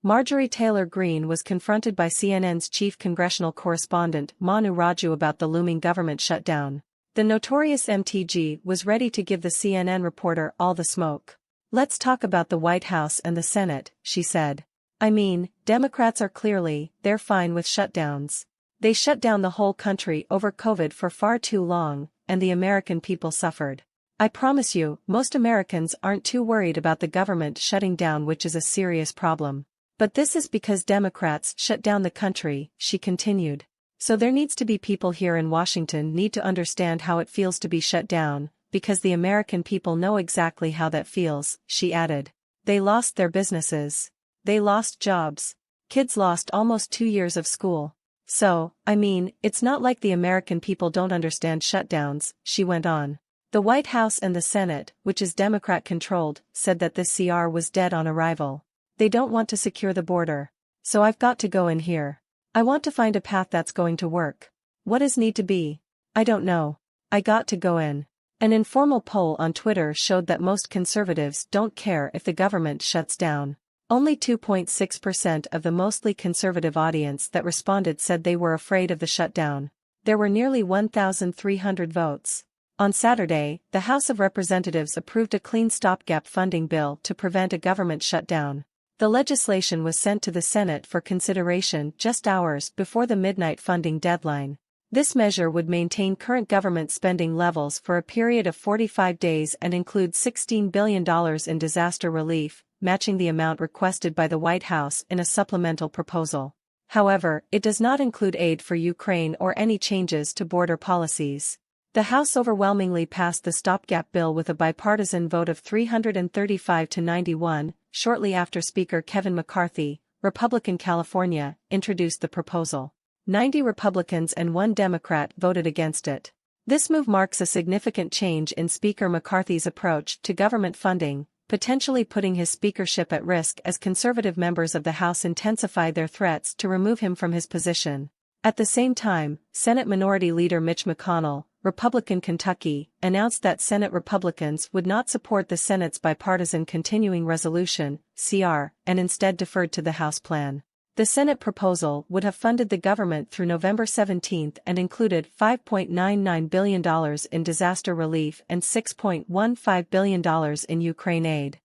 Marjorie Taylor Greene was confronted by CNN's chief congressional correspondent Manu Raju about the looming government shutdown. The notorious MTG was ready to give the CNN reporter all the smoke. "Let's talk about the White House and the Senate," she said. "I mean, Democrats are they're fine with shutdowns. They shut down the whole country over COVID for far too long, and the American people suffered. I promise you, most Americans aren't too worried about the government shutting down, which is a serious problem. But this is because Democrats shut down the country," she continued. "So there needs to be people here in Washington need to understand how it feels to be shut down, because the American people know exactly how that feels," she added. "They lost their businesses. They lost jobs. Kids lost almost 2 years of school. So, I mean, it's not like the American people don't understand shutdowns," she went on. The White House and the Senate, which is Democrat-controlled, said that this CR was dead on arrival. "They don't want to secure the border. So I've got to go in here. I want to find a path that's going to work. What does need to be? I don't know. I got to go in." An informal poll on Twitter showed that most conservatives don't care if the government shuts down. Only 2.6% of the mostly conservative audience that responded said they were afraid of the shutdown. There were nearly 1,300 votes. On Saturday, the House of Representatives approved a clean stopgap funding bill to prevent a government shutdown. The legislation was sent to the Senate for consideration just hours before the midnight funding deadline. This measure would maintain current government spending levels for a period of 45 days and include $16 billion in disaster relief, matching the amount requested by the White House in a supplemental proposal. However, it does not include aid for Ukraine or any changes to border policies. The House overwhelmingly passed the stopgap bill with a bipartisan vote of 335 to 91, shortly after Speaker Kevin McCarthy, Republican California, introduced the proposal. 90 Republicans and 1 Democrat voted against it. This move marks a significant change in Speaker McCarthy's approach to government funding, potentially putting his speakership at risk as conservative members of the House intensify their threats to remove him from his position. At the same time, Senate Minority Leader Mitch McConnell, Republican Kentucky, announced that Senate Republicans would not support the Senate's bipartisan continuing resolution, CR, and instead deferred to the House plan. The Senate proposal would have funded the government through November 17 and included $5.99 billion in disaster relief and $6.15 billion in Ukraine aid.